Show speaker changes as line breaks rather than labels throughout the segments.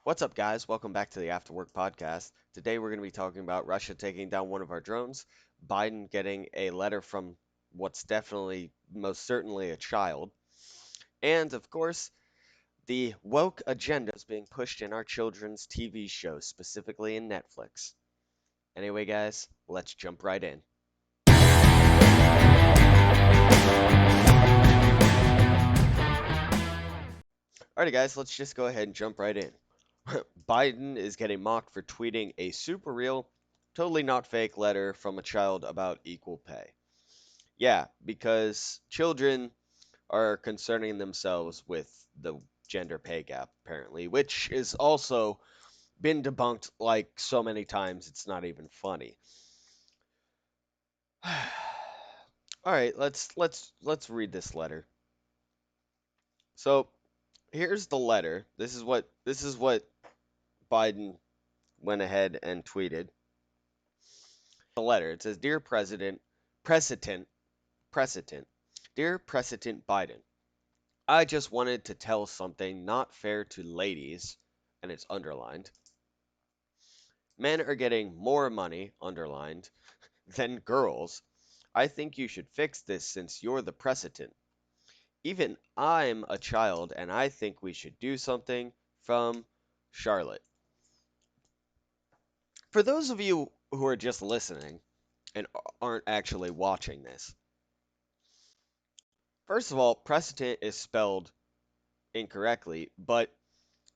What's up, guys? Welcome back to the After Work podcast. Today we're going to be talking about Russia taking down one of our drones, Biden getting a letter from what's definitely, most certainly, a child, and of course, the woke agenda is being pushed in our children's TV shows, specifically in Netflix. Anyway, guys, let's jump right in. Alrighty, guys, let's just go ahead and jump right in. Biden is getting mocked for tweeting a super real, totally not fake letter from a child about equal pay. Yeah, because children are concerning themselves with the gender pay gap, apparently, which is also been debunked like so many times it's not even funny. All right, let's read this letter. So, here's the letter. This is what Biden went ahead and tweeted. The letter. It says, "Dear President, Dear President Biden, I just wanted to tell something not fair to ladies," and it's underlined. "Men are getting more money," underlined, "than girls. I think you should fix this since you're the president. Even I'm a child and I think we should do something. From Charlotte." For those of you who are just listening and aren't actually watching this, first of all, precedent is spelled incorrectly, but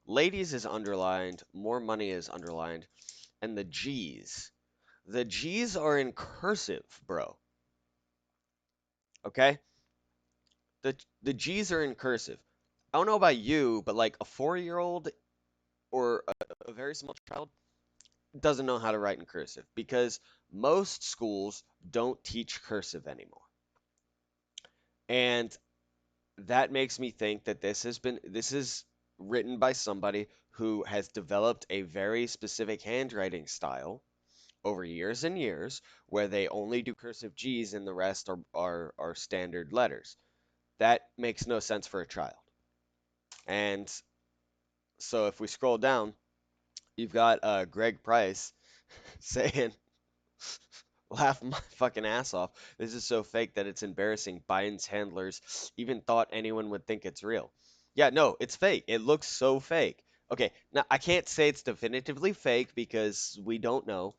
ladies is underlined, more money is underlined, and the G's. The G's are in cursive, bro. Okay? The G's are in cursive. I don't know about you, but like a 4-year-old or a very small child doesn't know how to write in cursive because most schools don't teach cursive anymore. And that makes me think that this is written by somebody who has developed a very specific handwriting style over years and years where they only do cursive G's and the rest are standard letters. That makes no sense for a child. And so if we scroll down, you've got Greg Price saying, "Laugh my fucking ass off. This is so fake that it's embarrassing. Biden's handlers even thought anyone would think it's real." Yeah, no, it's fake. It looks so fake. Okay, now I can't say it's definitively fake because we don't know,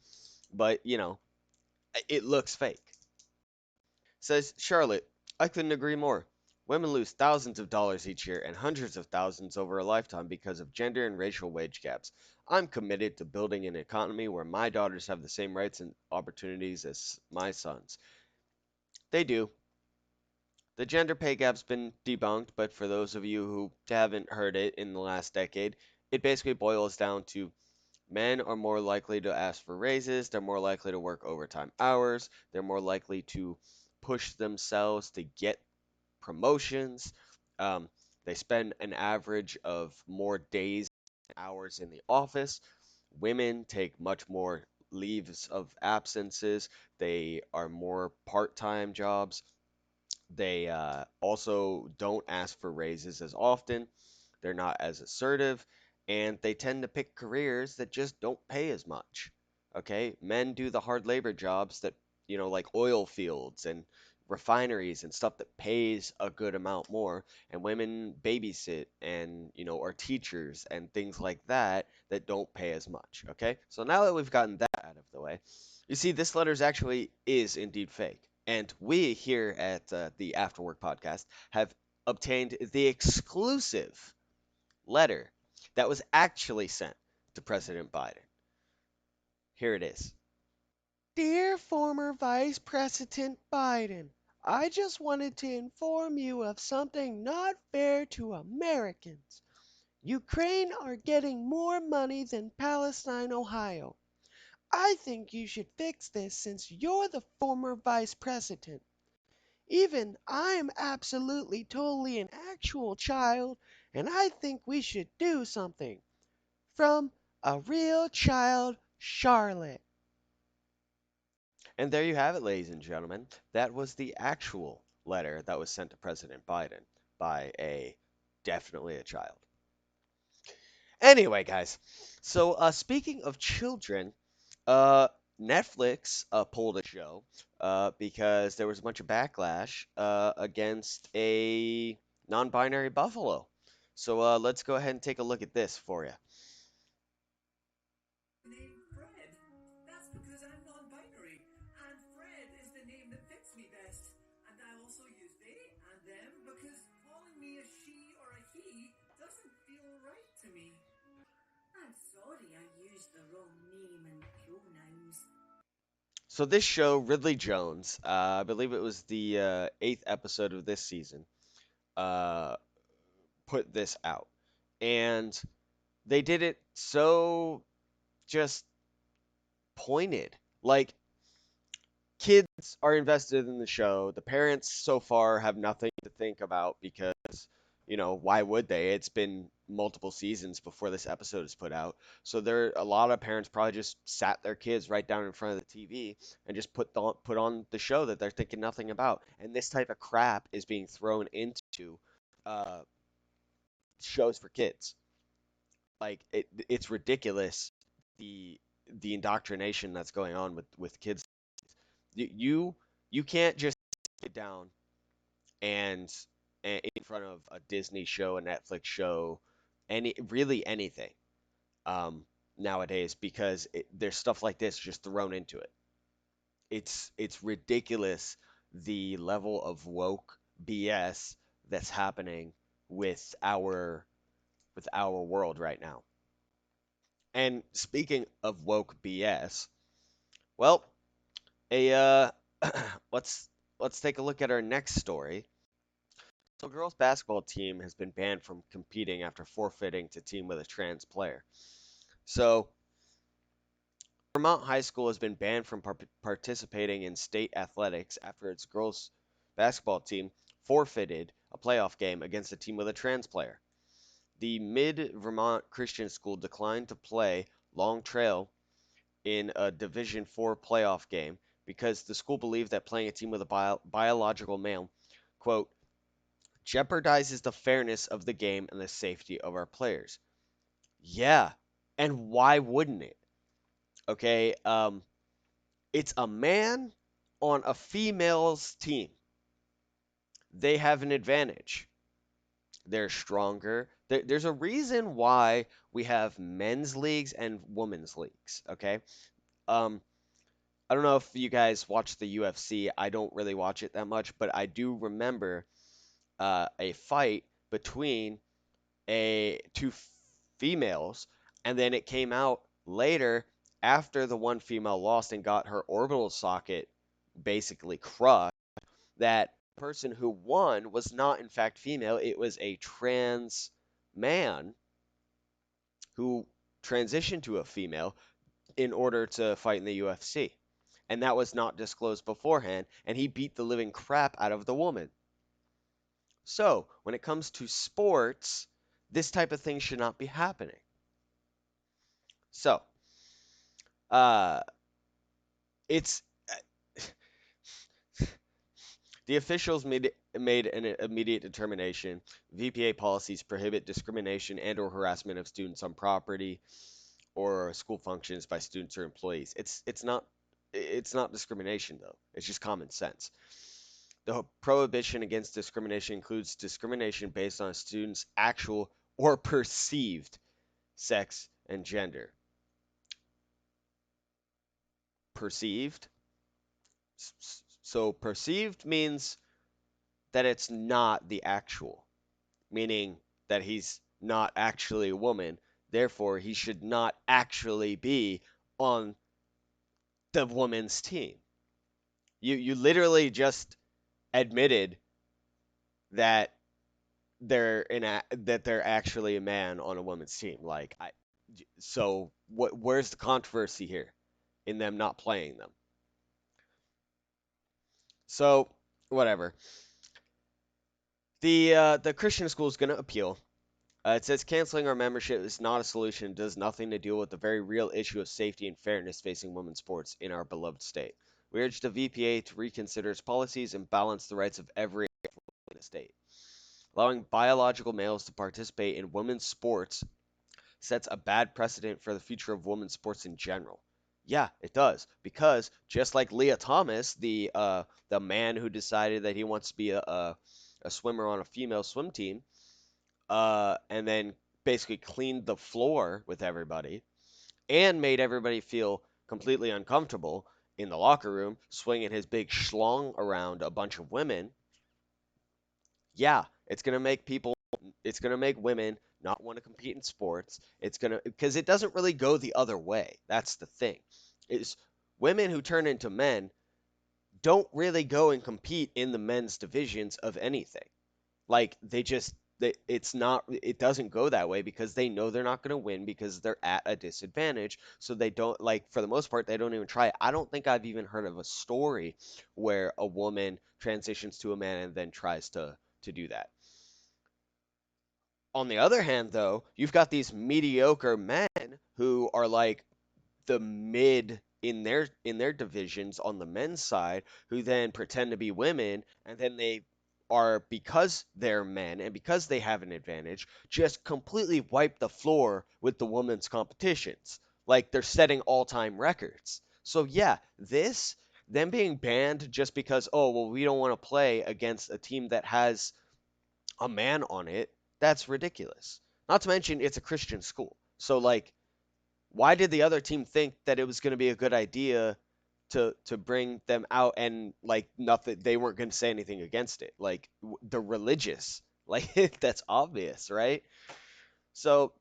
but it looks fake. Says Charlotte, "I couldn't agree more. Women lose thousands of dollars each year and hundreds of thousands over a lifetime because of gender and racial wage gaps. I'm committed to building an economy where my daughters have the same rights and opportunities as my sons." They do. The gender pay gap's been debunked, but for those of you who haven't heard it in the last decade, it basically boils down to men are more likely to ask for raises, they're more likely to work overtime hours, they're more likely to push themselves to get promotions. Um, they spend an average of more days and hours in the office. Women take much more leaves of absences. They are more part-time jobs. They also don't ask for raises as often. They're not as assertive, and they tend to pick careers that just don't pay as much. Okay? Men do the hard labor jobs that, like oil fields and refineries and stuff that pays a good amount more, and women babysit and, are teachers and things like that that don't pay as much. Okay? So now that we've gotten that out of the way, you see, this letter actually is indeed fake. And we here at the After Work podcast have obtained the exclusive letter that was actually sent to President Biden. Here it is. "Dear former Vice President Biden, I just wanted to inform you of something not fair to Americans. Ukraine are getting more money than Palestine, Ohio. I think you should fix this since you're the former vice president. Even I'm absolutely totally an actual child, and I think we should do something. From a real child, Charlotte." And there you have it, ladies and gentlemen. That was the actual letter that was sent to President Biden by definitely a child. Anyway, guys, so speaking of children, uh, Netflix pulled a show because there was a bunch of backlash against a non-binary buffalo. So let's go ahead and take a look at this for you.
Name Fred. That's because I'm non-binary, and Fred is the name that fits me best. And I also use they and them because calling me a she or a he doesn't feel right to me. I'm sorry I used the wrong name and pronouns.
So this show, Ridley Jones, I believe it was the eighth episode of this season, uh, put this out, and they did it so just pointed. Like kids are invested in the show. The parents so far have nothing to think about because, why would they? It's been multiple seasons before this episode is put out. So there a lot of parents probably just sat their kids right down in front of the TV and just put on the show that they're thinking nothing about. And this type of crap is being thrown into uh, shows for kids. Like it's ridiculous the indoctrination that's going on with kids. You you can't just sit down and in front of a Disney show, a Netflix show, really anything um, nowadays because there's stuff like this just thrown into it. It's ridiculous the level of woke BS that's happening with our world right now. And speaking of woke BS, well, a let's take a look at our next story. So, girls basketball team has been banned from competing after forfeiting to team with a trans player. So, Vermont High School has been banned from participating in state athletics after its girls basketball team forfeited a playoff game against a team with a trans player. The Mid Vermont Christian School declined to play Long Trail in a Division 4 playoff game because the school believed that playing a team with a biological male, quote, jeopardizes the fairness of the game and the safety of our players. Yeah, and why wouldn't it? Okay, it's a man on a female's team. They have an advantage. They're stronger. There's a reason why we have men's leagues and women's leagues. Okay, um, I don't know if you guys watch the UFC. I don't really watch it that much, but I do remember a fight between a two females, and then it came out later after the one female lost and got her orbital socket basically crushed that person who won was not in fact female. It was a trans man who transitioned to a female in order to fight in the UFC. And that was not disclosed beforehand, and he beat the living crap out of the woman. So, when it comes to sports, this type of thing should not be happening. So, uh, it's the officials made an immediate determination. VPA policies prohibit discrimination and/or harassment of students on property or school functions by students or employees. It's not discrimination though. It's just common sense. The prohibition against discrimination includes discrimination based on a student's actual or perceived sex and gender. Perceived. So perceived means that it's not the actual, meaning that he's not actually a woman. Therefore, he should not actually be on the woman's team. You literally just admitted that that they're actually a man on a woman's team. So where's the controversy here in them not playing them? So whatever. The Christian school is going to appeal. It says canceling our membership is not a solution. It does nothing to deal with the very real issue of safety and fairness facing women's sports in our beloved state. We urge the VPA to reconsider its policies and balance the rights of every in the state. Allowing biological males to participate in women's sports sets a bad precedent for the future of women's sports in general. Yeah, it does. Because just like Leah Thomas, the man who decided that he wants to be a swimmer on a female swim team, and then basically cleaned the floor with everybody and made everybody feel completely uncomfortable in the locker room, swinging his big schlong around a bunch of women. Yeah, it's gonna make women not want to compete in sports. It's gonna, because it doesn't really go the other way. That's the thing. Is women who turn into men don't really go and compete in the men's divisions of anything. Like it's not, it doesn't go that way because they know they're not going to win because they're at a disadvantage. So they don't, like, for the most part, they don't even try it. I don't think I've even heard of a story where a woman transitions to a man and then tries to do that. On the other hand, though, you've got these mediocre men who are like the mid in their divisions on the men's side, who then pretend to be women, and then they are, because they're men and because they have an advantage, just completely wipe the floor with the women's competitions. Like they're setting all-time records. So yeah, this, them being banned just because, oh well, we don't want to play against a team that has a man on it, that's ridiculous. Not to mention it's a Christian school. So like, why did the other team think that it was going to be a good idea to bring them out, and like nothing, they weren't going to say anything against it? Like the religious, like that's obvious, right? So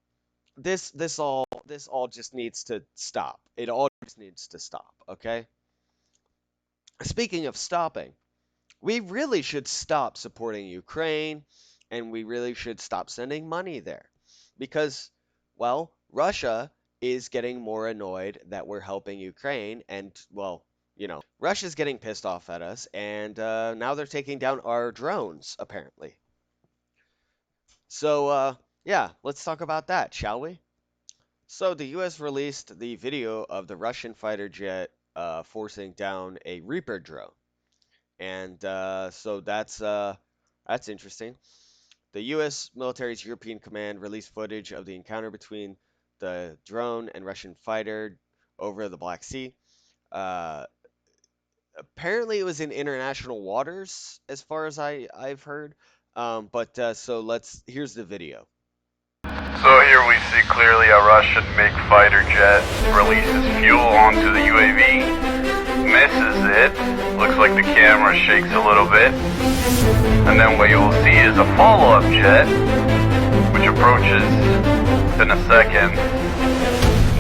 this all just needs to stop. It all just needs to stop, okay? Speaking of stopping, we really should stop supporting Ukraine, and we really should stop sending money there because, well, Russia is getting more annoyed that we're helping Ukraine, and, well, Russia's getting pissed off at us, and now they're taking down our drones, apparently. So, yeah, let's talk about that, shall we? So, the US released the video of the Russian fighter jet forcing down a Reaper drone. And so that's interesting. The U.S. military's European Command released footage of the encounter between the drone and Russian fighter over the Black Sea. Uh, Apparently, it was in international waters, as far as I've heard. But so here's the video.
So here we see clearly a Russian MiG fighter jet releases fuel onto the UAV, misses it, looks like the camera shakes a little bit, and then what you'll see is a follow-up jet, which approaches in a second.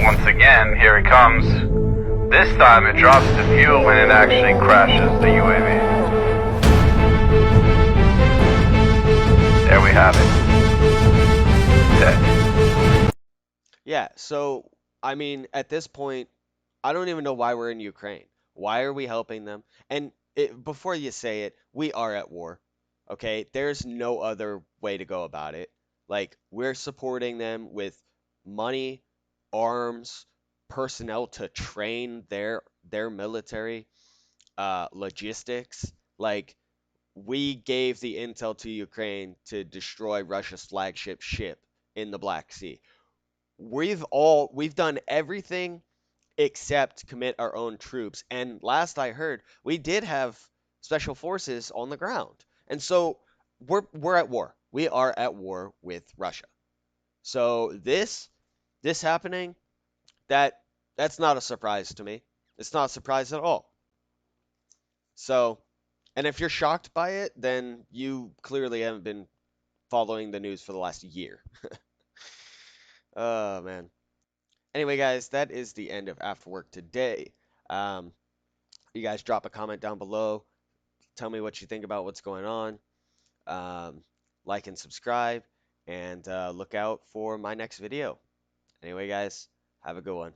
Once again, here it comes. This time it drops the fuel when it actually crashes the UAV. There we have it. Dead.
Yeah, so I mean, at this point, I don't even know why we're in Ukraine. Why are we helping them? And before you say it, we are at war. Okay? There's no other way to go about it. Like, we're supporting them with money, arms, personnel to train their military, logistics. Like, we gave the intel to Ukraine to destroy Russia's flagship ship in the Black Sea. We've done everything except commit our own troops. And last I heard, we did have special forces on the ground. And so we're at war. We are at war with Russia. So this happening, that's not a surprise to me. It's not a surprise at all. So, and if you're shocked by it, then you clearly haven't been following the news for the last year. Oh man. Anyway, guys, that is the end of After Work today. Um, you guys drop a comment down below. Tell me what you think about what's going on. Um, like and subscribe, and look out for my next video. Anyway, guys, have a good one.